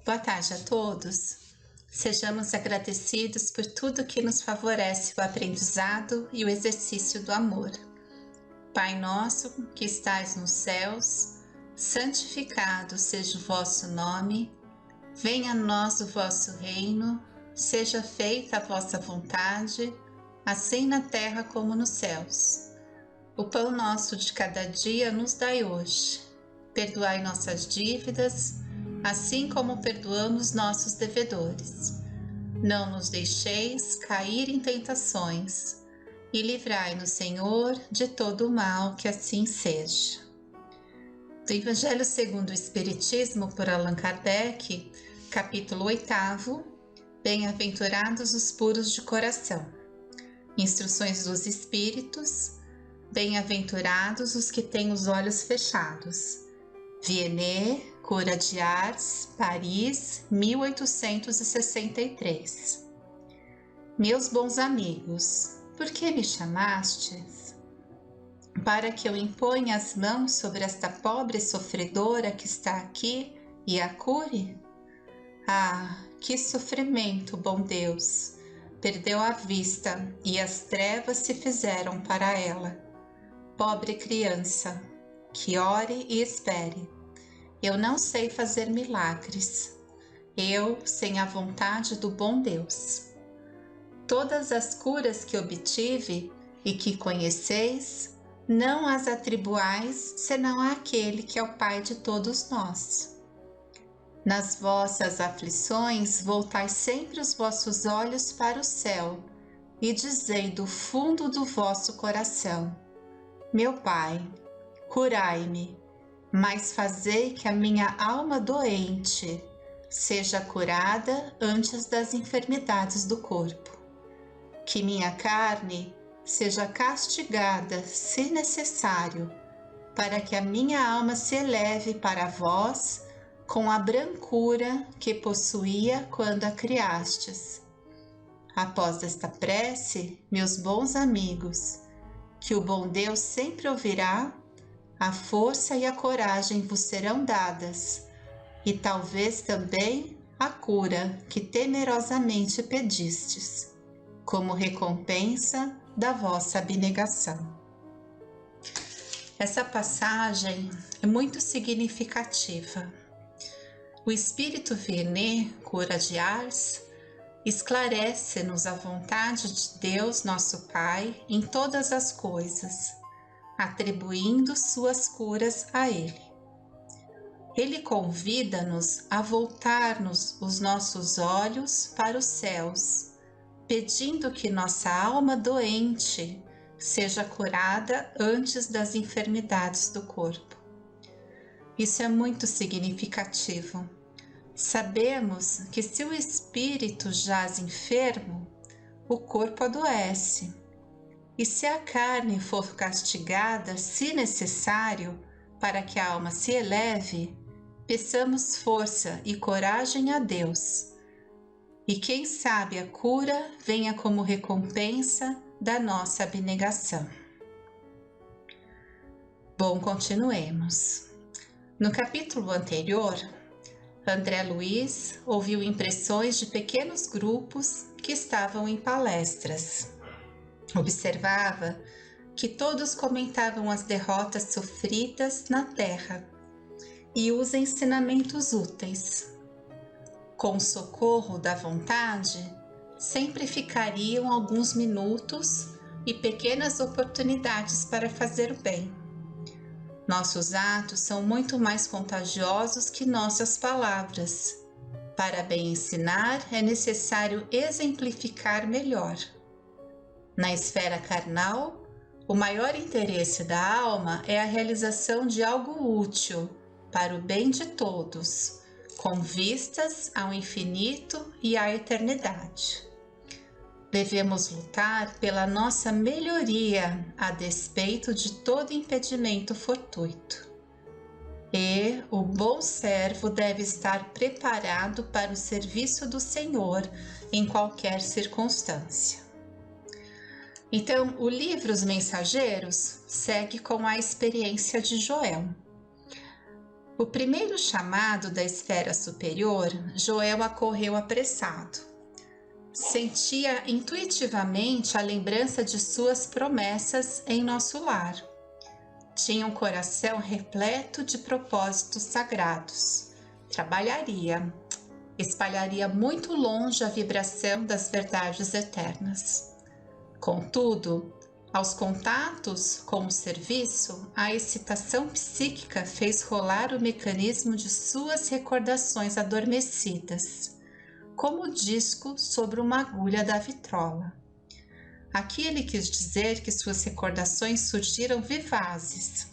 Boa tarde a todos. Sejamos agradecidos por tudo que nos favorece o aprendizado e o exercício do amor. Pai nosso, que estais nos céus, santificado seja o vosso nome, venha a nós o vosso reino, seja feita a vossa vontade, assim na terra como nos céus. O pão nosso de cada dia nos dai hoje. Perdoai nossas dívidas, assim como perdoamos nossos devedores. Não nos deixeis cair em tentações, e livrai-nos, Senhor, de todo o mal, que assim seja. Do Evangelho segundo o Espiritismo, por Allan Kardec, capítulo 8, Bem-aventurados os puros de coração. Instruções dos Espíritos, bem-aventurados os que têm os olhos fechados. Vianney, Cura de Ars, Paris, 1863. Meus bons amigos, por que me chamastes? Para que eu imponha as mãos sobre esta pobre sofredora que está aqui e a cure? Ah, que sofrimento, bom Deus! Perdeu a vista e as trevas se fizeram para ela. Pobre criança, que ore e espere. Eu não sei fazer milagres. Eu, sem a vontade do bom Deus. Todas as curas que obtive e que conheceis, não as atribuais senão àquele que é o Pai de todos nós. Nas vossas aflições, voltai sempre os vossos olhos para o céu e dizei do fundo do vosso coração: meu Pai, curai-me, mas fazei que a minha alma doente seja curada antes das enfermidades do corpo. Que minha carne seja castigada, se necessário, para que a minha alma se eleve para vós com a brancura que possuía quando a criastes. Após esta prece, meus bons amigos, que o bom Deus sempre ouvirá, a força e a coragem vos serão dadas, e talvez também a cura que temerosamente pedistes, como recompensa da vossa abnegação. Essa passagem é muito significativa. O Espírito Vianney, Cura de Ars, esclarece-nos a vontade de Deus, nosso Pai, em todas as coisas, atribuindo suas curas a Ele. Ele convida-nos a voltarmos os nossos olhos para os céus, pedindo que nossa alma doente seja curada antes das enfermidades do corpo. Isso é muito significativo. Sabemos que se o espírito jaz enfermo, o corpo adoece. E se a carne for castigada, se necessário, para que a alma se eleve, peçamos força e coragem a Deus. E quem sabe a cura venha como recompensa da nossa abnegação. Bom, continuemos. No capítulo anterior, André Luiz ouviu impressões de pequenos grupos que estavam em palestras. Observava que todos comentavam as derrotas sofridas na terra e os ensinamentos úteis. Com o socorro da vontade, sempre ficariam alguns minutos e pequenas oportunidades para fazer o bem. Nossos atos são muito mais contagiosos que nossas palavras. Para bem ensinar, é necessário exemplificar melhor. Na esfera carnal, o maior interesse da alma é a realização de algo útil para o bem de todos, com vistas ao infinito e à eternidade. Devemos lutar pela nossa melhoria a despeito de todo impedimento fortuito. E o bom servo deve estar preparado para o serviço do Senhor em qualquer circunstância. Então, o livro Os Mensageiros segue com a experiência de Joel. O primeiro chamado da esfera superior, Joel acorreu apressado. Sentia intuitivamente a lembrança de suas promessas em nosso lar. Tinha um coração repleto de propósitos sagrados. Trabalharia, espalharia muito longe a vibração das verdades eternas. Contudo, aos contatos com o serviço, a excitação psíquica fez rolar o mecanismo de suas recordações adormecidas, como o disco sobre uma agulha da vitrola. Aqui ele quis dizer que suas recordações surgiram vivazes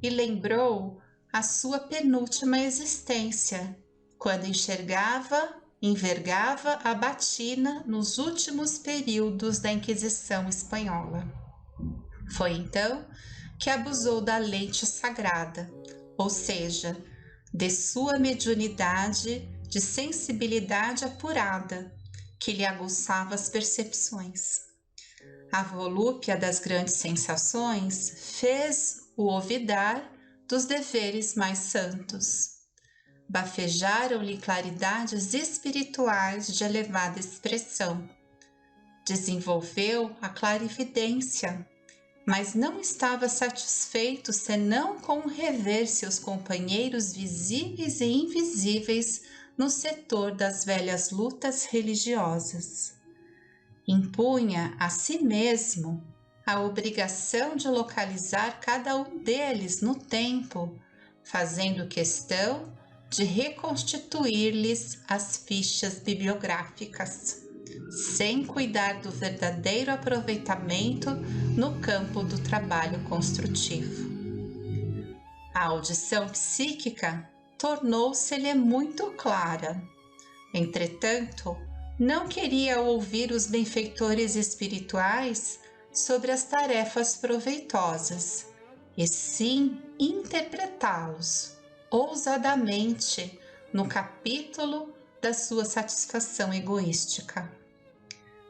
e lembrou a sua penúltima existência, quando envergava a batina nos últimos períodos da Inquisição Espanhola. Foi então que abusou da lente sagrada, ou seja, de sua mediunidade de sensibilidade apurada, que lhe aguçava as percepções. A volúpia das grandes sensações fez-o olvidar dos deveres mais santos. Bafejaram-lhe claridades espirituais de elevada expressão. Desenvolveu a clarividência, mas não estava satisfeito senão com rever seus companheiros visíveis e invisíveis no setor das velhas lutas religiosas. Impunha a si mesmo a obrigação de localizar cada um deles no tempo, fazendo questão de reconstituir-lhes as fichas bibliográficas, sem cuidar do verdadeiro aproveitamento no campo do trabalho construtivo. A audição psíquica tornou-se-lhe muito clara. Entretanto, não queria ouvir os benfeitores espirituais sobre as tarefas proveitosas, e sim interpretá-los ousadamente no capítulo da sua satisfação egoística.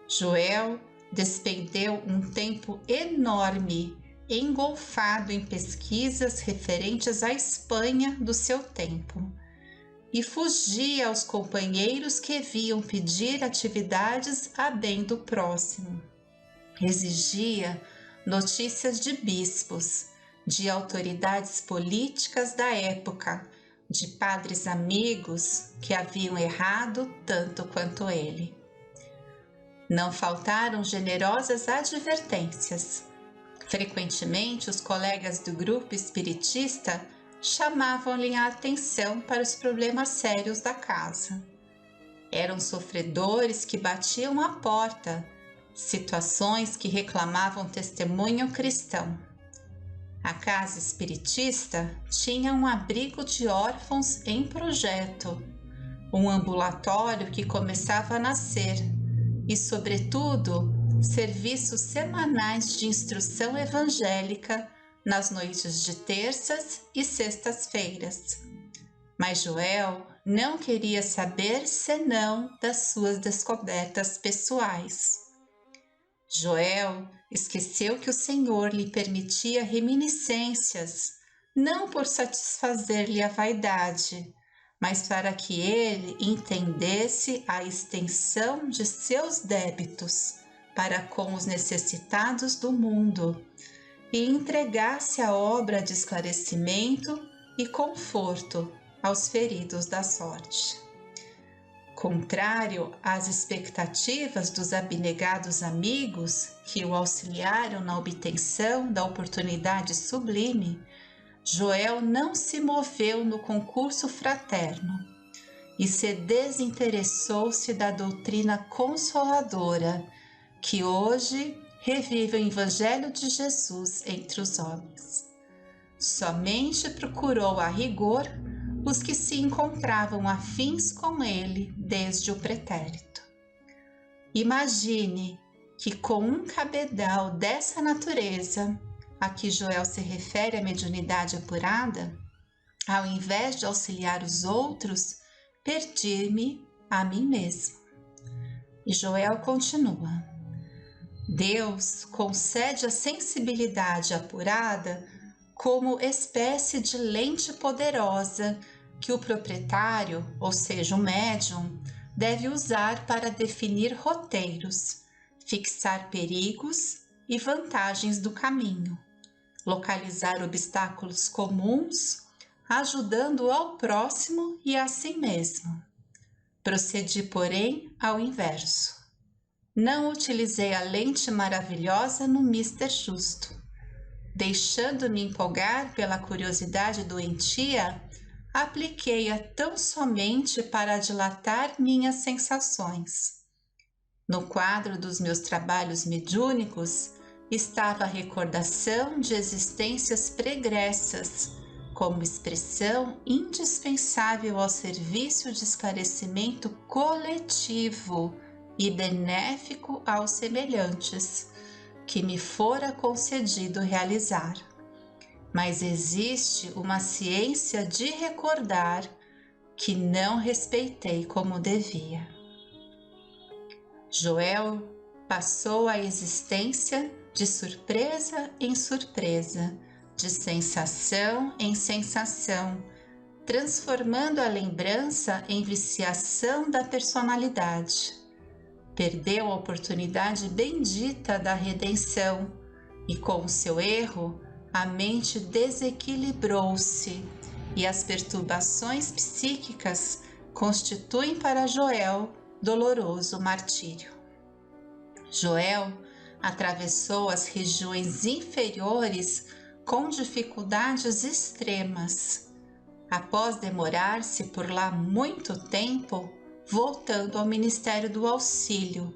Joel despendeu um tempo enorme engolfado em pesquisas referentes à Espanha do seu tempo e fugia aos companheiros que viam pedir atividades a bem do próximo. Exigia notícias de bispos, de autoridades políticas da época, de padres amigos que haviam errado tanto quanto ele. Não faltaram generosas advertências. Frequentemente, os colegas do grupo espiritista chamavam-lhe a atenção para os problemas sérios da casa. Eram sofredores que batiam à porta, situações que reclamavam testemunho cristão. A casa espiritista tinha um abrigo de órfãos em projeto, um ambulatório que começava a nascer e, sobretudo, serviços semanais de instrução evangélica nas noites de terças e sextas-feiras. Mas Joel não queria saber senão das suas descobertas pessoais. Joel esqueceu que o Senhor lhe permitia reminiscências, não por satisfazer-lhe a vaidade, mas para que ele entendesse a extensão de seus débitos para com os necessitados do mundo e entregasse a obra de esclarecimento e conforto aos feridos da sorte. Contrário às expectativas dos abnegados amigos que o auxiliaram na obtenção da oportunidade sublime, Joel não se moveu no concurso fraterno e se desinteressou-se da doutrina consoladora que hoje revive o Evangelho de Jesus entre os homens. Somente procurou a rigor os que se encontravam afins com ele desde o pretérito. Imagine que com um cabedal dessa natureza, a que Joel se refere à mediunidade apurada, ao invés de auxiliar os outros, perdi-me a mim mesmo. E Joel continua: Deus concede a sensibilidade apurada como espécie de lente poderosa que o proprietário, ou seja, o médium, deve usar para definir roteiros, fixar perigos e vantagens do caminho, localizar obstáculos comuns, ajudando ao próximo e a si mesmo. Procedi, porém, ao inverso. Não utilizei a lente maravilhosa no Mister Justo. Deixando-me empolgar pela curiosidade doentia, apliquei-a tão somente para dilatar minhas sensações. No quadro dos meus trabalhos mediúnicos estava a recordação de existências pregressas, como expressão indispensável ao serviço de esclarecimento coletivo e benéfico aos semelhantes, que me fora concedido realizar. Mas existe uma ciência de recordar que não respeitei como devia. Joel passou a existência de surpresa em surpresa, de sensação em sensação, transformando a lembrança em viciação da personalidade. Perdeu a oportunidade bendita da redenção e, com o seu erro, a mente desequilibrou-se e as perturbações psíquicas constituem para Joel doloroso martírio. Joel atravessou as regiões inferiores com dificuldades extremas. Após demorar-se por lá muito tempo, voltando ao Ministério do Auxílio,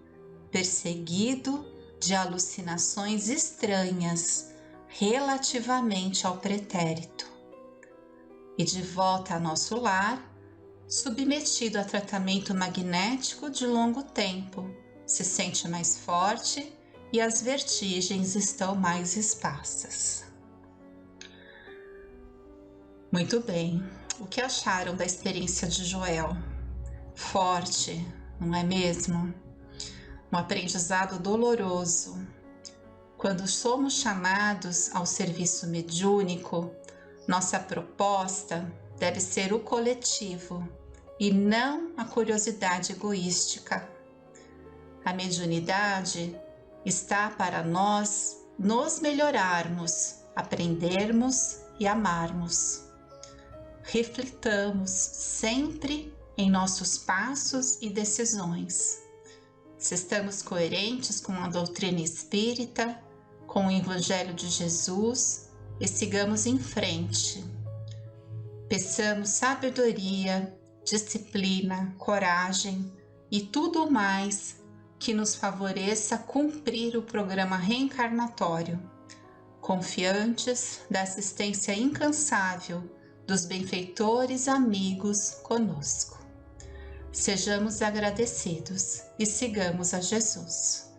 perseguido de alucinações estranhas relativamente ao pretérito. E de volta a nosso lar, submetido a tratamento magnético de longo tempo, se sente mais forte e as vertigens estão mais esparsas. Muito bem, o que acharam da experiência de Joel? Forte, não é mesmo? Um aprendizado doloroso. Quando somos chamados ao serviço mediúnico, nossa proposta deve ser o coletivo e não a curiosidade egoística. A mediunidade está para nós nos melhorarmos, aprendermos e amarmos. Reflitamos sempre em nossos passos e decisões. Se estamos coerentes com a doutrina espírita, com o Evangelho de Jesus, e sigamos em frente. Peçamos sabedoria, disciplina, coragem e tudo mais que nos favoreça cumprir o programa reencarnatório, confiantes da assistência incansável dos benfeitores amigos conosco. Sejamos agradecidos e sigamos a Jesus.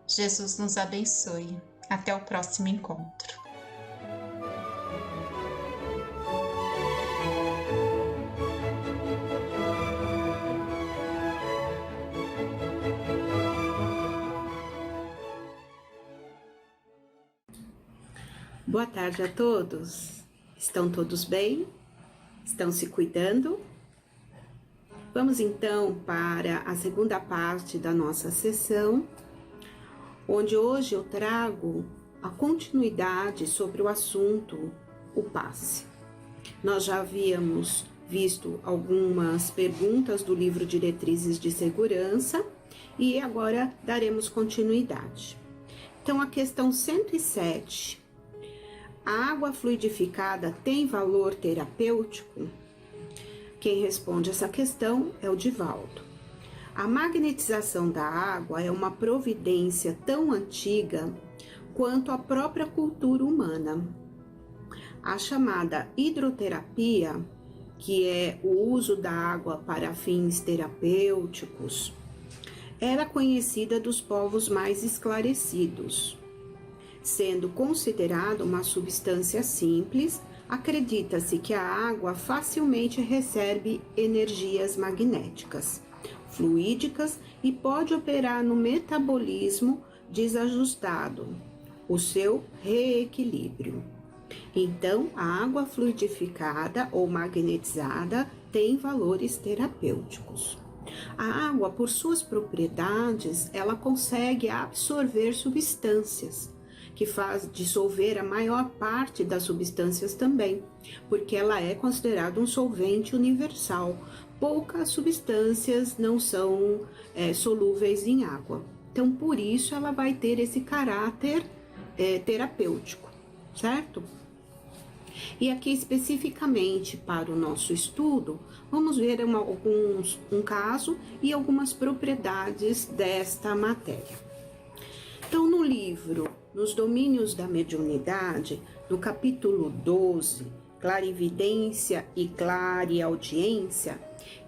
Jesus nos abençoe. Até o próximo encontro. Boa tarde a todos. Estão todos bem? Estão se cuidando? Vamos então para a segunda parte da nossa sessão, onde hoje eu trago a continuidade sobre o assunto, o passe. Nós já havíamos visto algumas perguntas do livro Diretrizes de Segurança e agora daremos continuidade. Então, a questão 107. A água fluidificada tem valor terapêutico? Quem responde essa questão é o Divaldo. A magnetização da água é uma providência tão antiga quanto a própria cultura humana. A chamada hidroterapia, que é o uso da água para fins terapêuticos, era conhecida dos povos mais esclarecidos. Sendo considerada uma substância simples, acredita-se que a água facilmente recebe energias magnéticas, fluídicas e pode operar no metabolismo desajustado, o seu reequilíbrio. Então, a água fluidificada ou magnetizada tem valores terapêuticos. A água, por suas propriedades, ela consegue absorver substâncias, que faz dissolver a maior parte das substâncias também, porque ela é considerada um solvente universal. Poucas substâncias não são solúveis em água. Então, por isso, ela vai ter esse caráter terapêutico, certo? E aqui, especificamente para o nosso estudo, vamos ver um caso e algumas propriedades desta matéria. Então, no livro Nos Domínios da Mediunidade, no capítulo 12, Clarividência e Clareaudiência,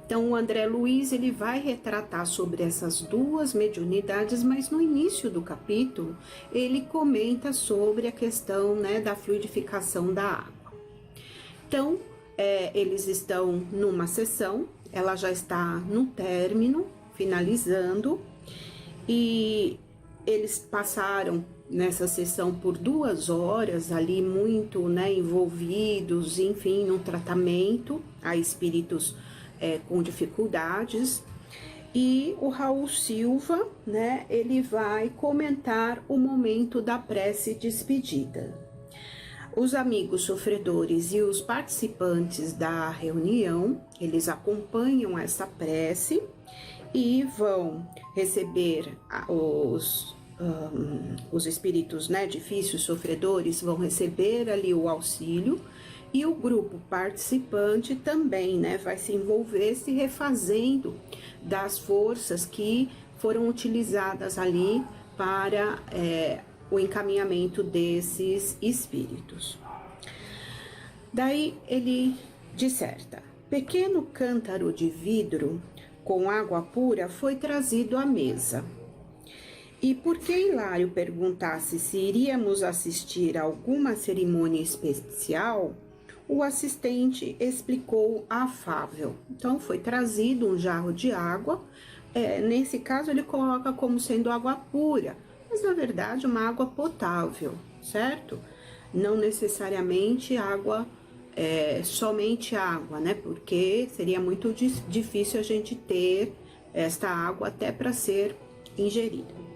então o André Luiz ele vai retratar sobre essas duas mediunidades, mas no início do capítulo ele comenta sobre a questão, né, da fluidificação da água. Então, eles estão numa sessão, ela já está no término, finalizando, e eles passaram nessa sessão por 2 horas ali muito, né, envolvidos, enfim, no tratamento a espíritos com dificuldades. E o Raul Silva, né, ele vai comentar o momento da prece despedida. Os amigos sofredores e os participantes da reunião, eles acompanham essa prece e vão receber os espíritos, né, difíceis, sofredores, vão receber ali o auxílio, e o grupo participante também, né, vai se envolver se refazendo das forças que foram utilizadas ali para o encaminhamento desses espíritos. Daí ele disserta: pequeno cântaro de vidro com água pura foi trazido à mesa. E porque Hilário perguntasse se iríamos assistir a alguma cerimônia especial, o assistente explicou afável. Então foi trazido um jarro de água, nesse caso ele coloca como sendo água pura, mas na verdade uma água potável, certo? Não necessariamente água, somente água, né? Porque seria muito difícil a gente ter esta água até para ser ingerida.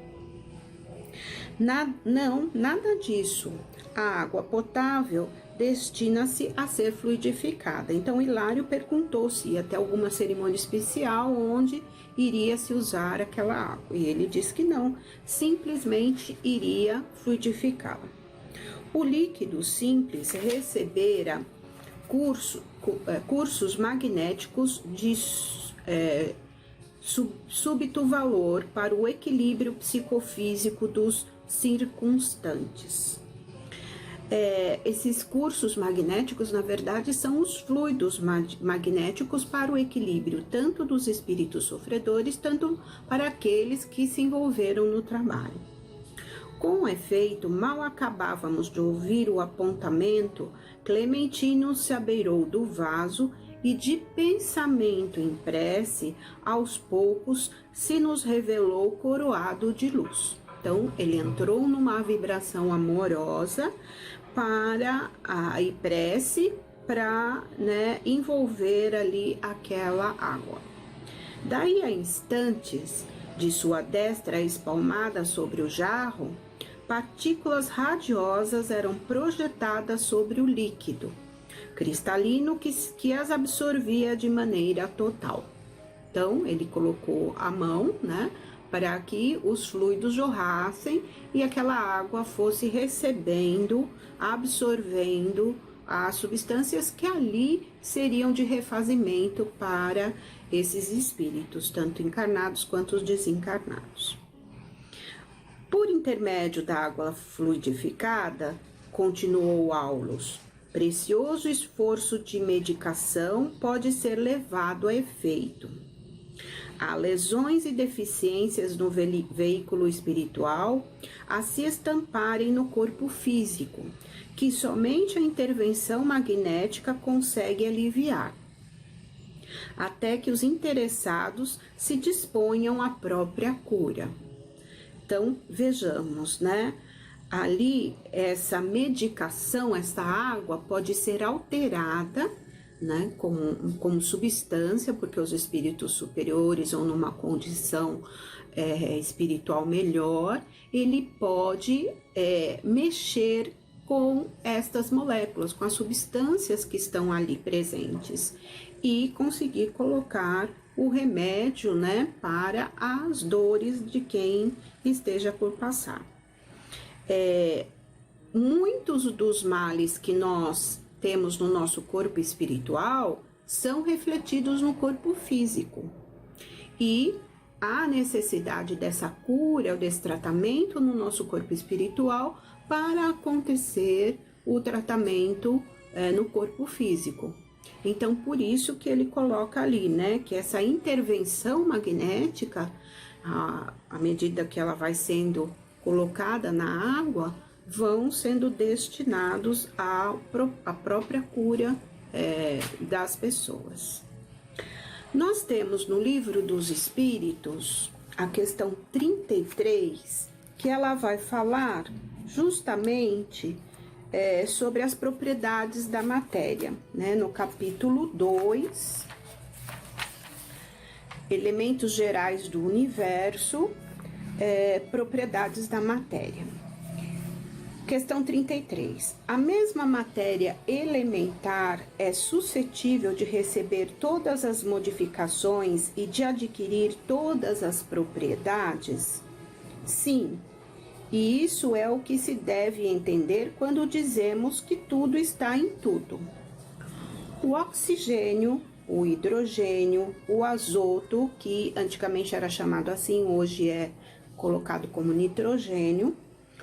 Nada disso. A água potável destina-se a ser fluidificada. Então, Hilário perguntou se ia ter alguma cerimônia especial onde iria se usar aquela água. E ele disse que não, simplesmente iria fluidificá-la. O líquido simples recebera cursos magnéticos de súbito valor para o equilíbrio psicofísico dos circunstantes. Esses cursos magnéticos, na verdade, são os fluidos magnéticos para o equilíbrio, tanto dos espíritos sofredores, tanto para aqueles que se envolveram no trabalho. Com efeito, mal acabávamos de ouvir o apontamento, Clementino se abeirou do vaso e, de pensamento em prece, aos poucos se nos revelou coroado de luz. Então, ele entrou numa vibração amorosa para a prece, para, né, envolver ali aquela água. Daí a instantes, de sua destra espalmada sobre o jarro, partículas radiosas eram projetadas sobre o líquido cristalino que as absorvia de maneira total. Então, ele colocou a mão, né, para que os fluidos jorrassem e aquela água fosse recebendo, absorvendo as substâncias que ali seriam de refazimento para esses espíritos, tanto encarnados quanto os desencarnados. Por intermédio da água fluidificada, continuou Aulus, precioso esforço de medicação pode ser levado a efeito. Há lesões e deficiências no veículo espiritual a se estamparem no corpo físico, que somente a intervenção magnética consegue aliviar, até que os interessados se disponham à própria cura. Então, vejamos, né? ali essa medicação, essa água pode ser alterada, né, como substância, porque os espíritos superiores ou numa condição espiritual melhor, ele pode mexer com estas moléculas, com as substâncias que estão ali presentes e conseguir colocar o remédio, né, para as dores de quem esteja por passar. Muitos dos males que nós temos no nosso corpo espiritual são refletidos no corpo físico. E há necessidade dessa cura, desse tratamento no nosso corpo espiritual para acontecer o tratamento no corpo físico. Então, por isso que ele coloca ali, né, que essa intervenção magnética, à medida que ela vai sendo colocada na água, vão sendo destinados à própria cura das pessoas. Nós temos no Livro dos Espíritos a questão 33, que ela vai falar justamente sobre as propriedades da matéria, né? No capítulo 2, Elementos Gerais do Universo, propriedades da matéria. Questão 33. A mesma matéria elementar é suscetível de receber todas as modificações e de adquirir todas as propriedades? Sim, e isso é o que se deve entender quando dizemos que tudo está em tudo. O oxigênio, o hidrogênio, o azoto, que antigamente era chamado assim, hoje é colocado como nitrogênio,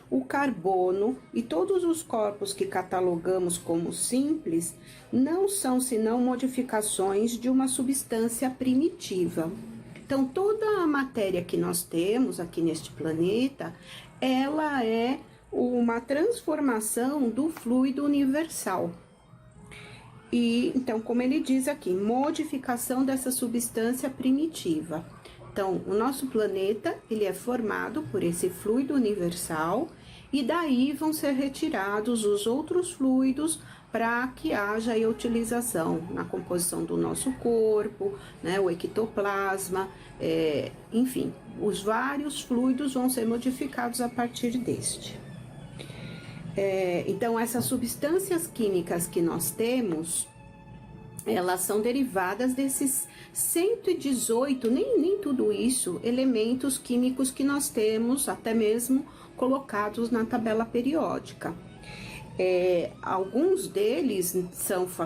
o carbono e todos os corpos que catalogamos como simples não são senão modificações de uma substância primitiva. Então, toda a matéria que nós temos aqui neste planeta, ela é uma transformação do fluido universal. E então, como ele diz aqui, modificação dessa substância primitiva. Então, o nosso planeta, ele é formado por esse fluido universal e daí vão ser retirados os outros fluidos para que haja a utilização na composição do nosso corpo, né, o ectoplasma, enfim, os vários fluidos vão ser modificados a partir deste. Então, essas substâncias químicas que nós temos, elas são derivadas desses 118, nem tudo isso, elementos químicos que nós temos, até mesmo colocados na tabela periódica. Alguns deles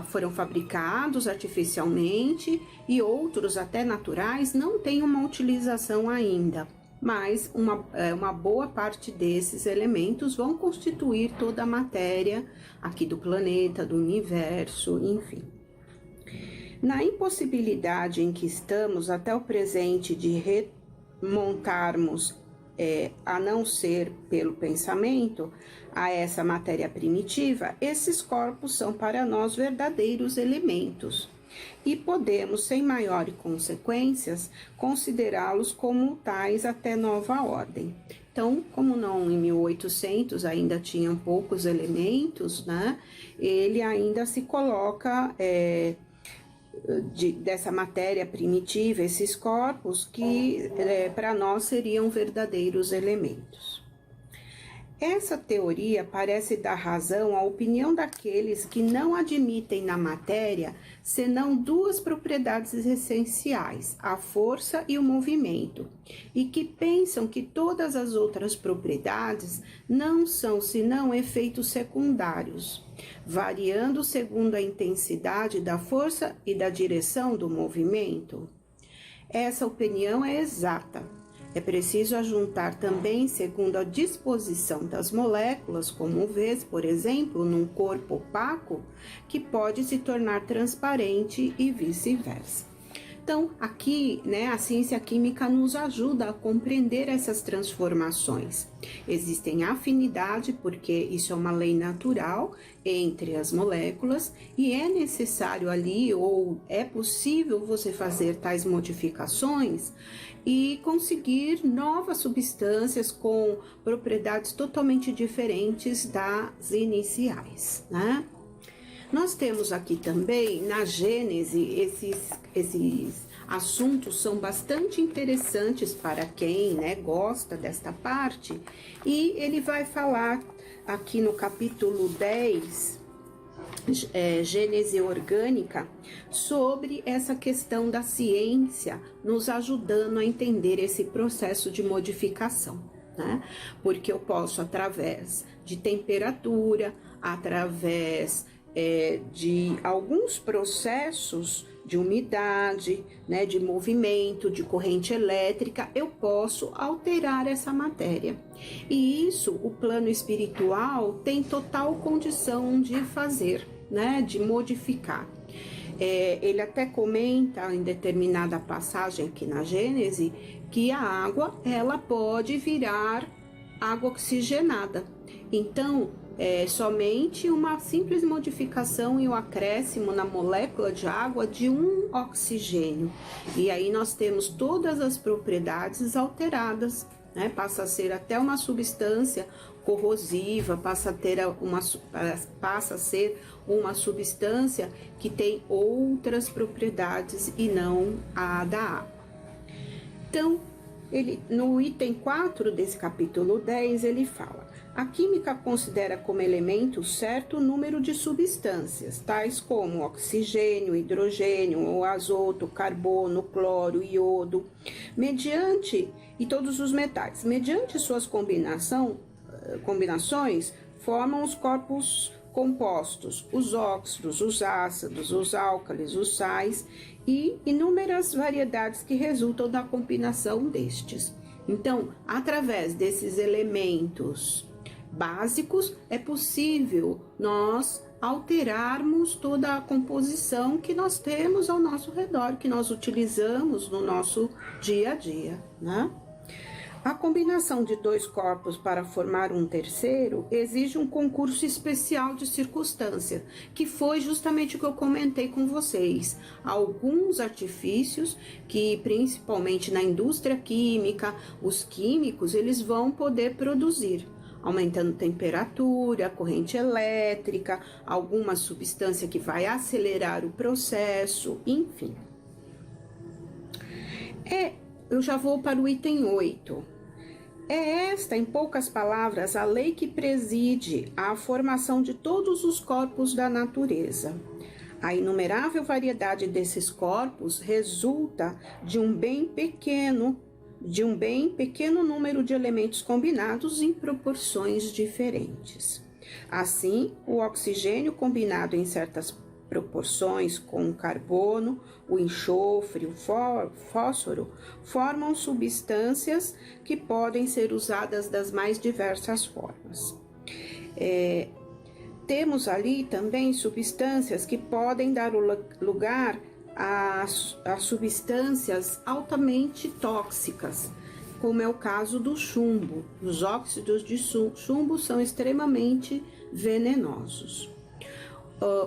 foram fabricados artificialmente e outros, até naturais, não têm uma utilização ainda. Mas uma boa parte desses elementos vão constituir toda a matéria aqui do planeta, do universo, enfim. Na impossibilidade em que estamos até o presente de remontarmos, a não ser pelo pensamento, a essa matéria primitiva, esses corpos são para nós verdadeiros elementos e podemos, sem maiores consequências, considerá-los como tais até nova ordem. Então, como não em 1800 ainda tinham poucos elementos, né, ele ainda se coloca dessa matéria primitiva, esses corpos que para nós seriam verdadeiros elementos. Essa teoria parece dar razão à opinião daqueles que não admitem na matéria senão duas propriedades essenciais, a força e o movimento, e que pensam que todas as outras propriedades não são senão efeitos secundários, variando segundo a intensidade da força e da direção do movimento. Essa opinião é exata. É preciso ajuntar também segundo a disposição das moléculas, como vês, por exemplo, num corpo opaco, que pode se tornar transparente e vice-versa. Então, aqui, né, a ciência química nos ajuda a compreender essas transformações. Existem afinidade, porque isso é uma lei natural entre as moléculas, e é necessário ali, ou é possível você fazer tais modificações e conseguir novas substâncias com propriedades totalmente diferentes das iniciais, né? Nós temos aqui também, na Gênese, esses assuntos são bastante interessantes para quem, né, gosta desta parte, e ele vai falar aqui no capítulo 10, Gênese orgânica, sobre essa questão da ciência nos ajudando a entender esse processo de modificação, né? Porque eu posso, através de temperatura, através de alguns processos de umidade, né, de movimento, de corrente elétrica, eu posso alterar essa matéria. E isso o plano espiritual tem total condição de fazer, né, de modificar. Ele até comenta em determinada passagem aqui na Gênese que a água ela pode virar água oxigenada. Então, somente uma simples modificação e o acréscimo na molécula de água de um oxigênio. E aí nós temos todas as propriedades alteradas, né? Passa a ser até uma substância corrosiva, passa a ser uma substância que tem outras propriedades e não a da água. Então, no item 4 desse capítulo 10, ele fala: a química considera como elemento certo número de substâncias, tais como oxigênio, hidrogênio, o azoto, carbono, cloro, iodo, e todos os metais. Mediante suas combinações, formam os corpos compostos, os óxidos, os ácidos, os álcalis, os sais e inúmeras variedades que resultam da combinação destes. Então, através desses elementos básicos, é possível nós alterarmos toda a composição que nós temos ao nosso redor, que nós utilizamos no nosso dia a dia, né? A combinação de dois corpos para formar um terceiro exige um concurso especial de circunstância, que foi justamente o que eu comentei com vocês. Alguns artifícios que, principalmente na indústria química, os químicos, eles vão poder produzir, aumentando temperatura, corrente elétrica, alguma substância que vai acelerar o processo, enfim. Eu já vou para o item 8. É esta, em poucas palavras, a lei que preside a formação de todos os corpos da natureza. A inumerável variedade desses corpos resulta de um bem pequeno número de elementos combinados em proporções diferentes. Assim, o oxigênio combinado em certas proporções com o carbono, o enxofre, o fósforo, formam substâncias que podem ser usadas das mais diversas formas. Temos ali também substâncias que podem dar lugar a substâncias altamente tóxicas, como é o caso do chumbo. Os óxidos de chumbo são extremamente venenosos.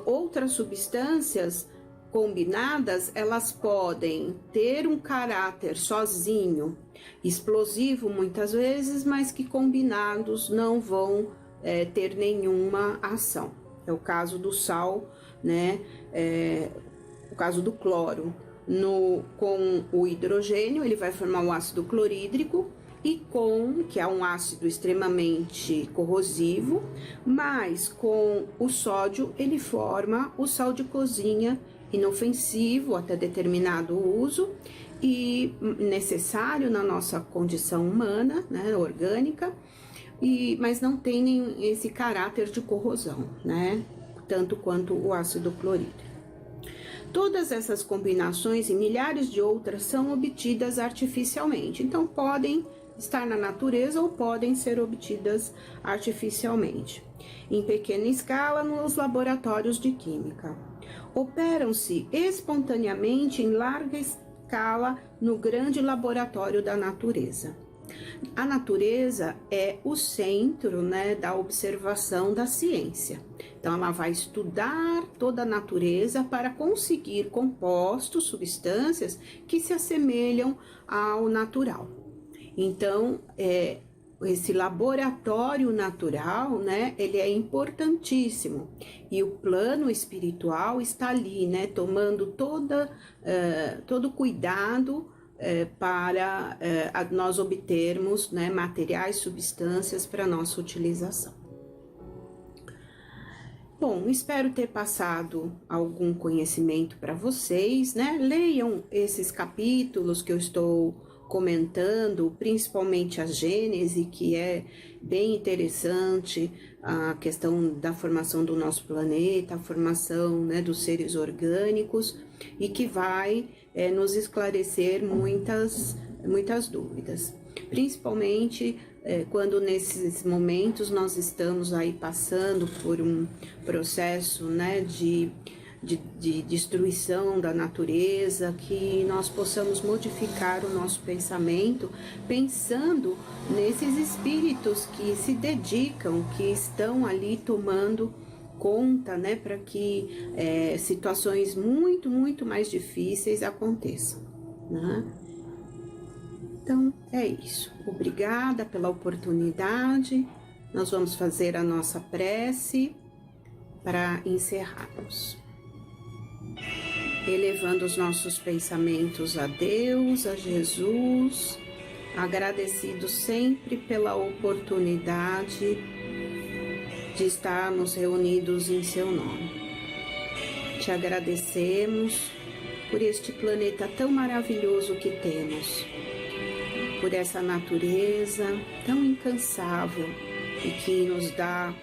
Outras substâncias combinadas, elas podem ter um caráter sozinho, explosivo muitas vezes, mas que combinados não vão ter nenhuma ação. É o caso do sal, né? O caso do cloro. Com o hidrogênio, ele vai formar o ácido clorídrico, que é um ácido extremamente corrosivo, mas com o sódio ele forma o sal de cozinha, inofensivo até determinado uso e necessário na nossa condição humana, né, orgânica, mas não tem esse caráter de corrosão, né, tanto quanto o ácido clorídrico. Todas essas combinações e milhares de outras são obtidas artificialmente, então podem estar na natureza ou podem ser obtidas artificialmente, em pequena escala nos laboratórios de química. Operam-se espontaneamente em larga escala no grande laboratório da natureza. A natureza é o centro, né, da observação da ciência. Então, ela vai estudar toda a natureza para conseguir compostos, substâncias que se assemelham ao natural. Então, esse laboratório natural, né, ele é importantíssimo. E o plano espiritual está ali, né, tomando todo cuidado para nós obtermos, né, materiais, substâncias para nossa utilização. Bom, espero ter passado algum conhecimento para vocês, né? Leiam esses capítulos que eu estou comentando, principalmente a Gênese, que é bem interessante, a questão da formação do nosso planeta, a formação, né, dos seres orgânicos, e que vai nos esclarecer muitas dúvidas, principalmente quando nesses momentos nós estamos aí passando por um processo, né, de destruição da natureza, que nós possamos modificar o nosso pensamento, pensando nesses espíritos que se dedicam, que estão ali tomando conta, né, para que situações muito mais difíceis aconteçam, né? Então, é isso. Obrigada pela oportunidade. Nós vamos fazer a nossa prece para encerrarmos. Elevando os nossos pensamentos a Deus, a Jesus, agradecidos sempre pela oportunidade de estarmos reunidos em seu nome. Te agradecemos por este planeta tão maravilhoso que temos, por essa natureza tão incansável e que nos dá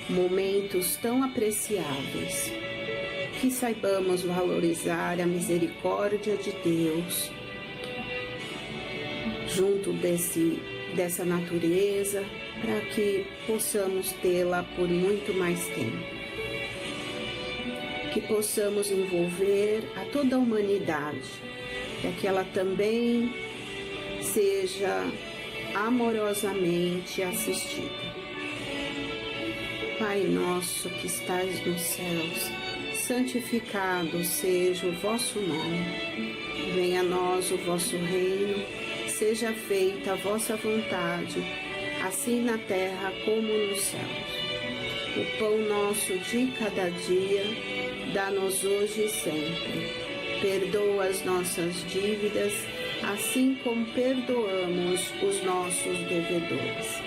momentos tão apreciáveis. Que saibamos valorizar a misericórdia de Deus junto dessa natureza, para que possamos tê-la por muito mais tempo. Que possamos envolver a toda a humanidade, para que ela também seja amorosamente assistida. Pai nosso que estais nos céus, santificado seja o vosso nome. Venha a nós o vosso reino, seja feita a vossa vontade, assim na terra como nos céus. O pão nosso de cada dia, dá-nos hoje e sempre. Perdoa as nossas dívidas, assim como perdoamos os nossos devedores.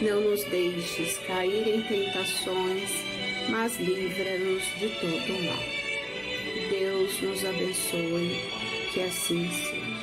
Não nos deixes cair em tentações, mas livra-nos de todo o mal. Deus nos abençoe, que assim seja.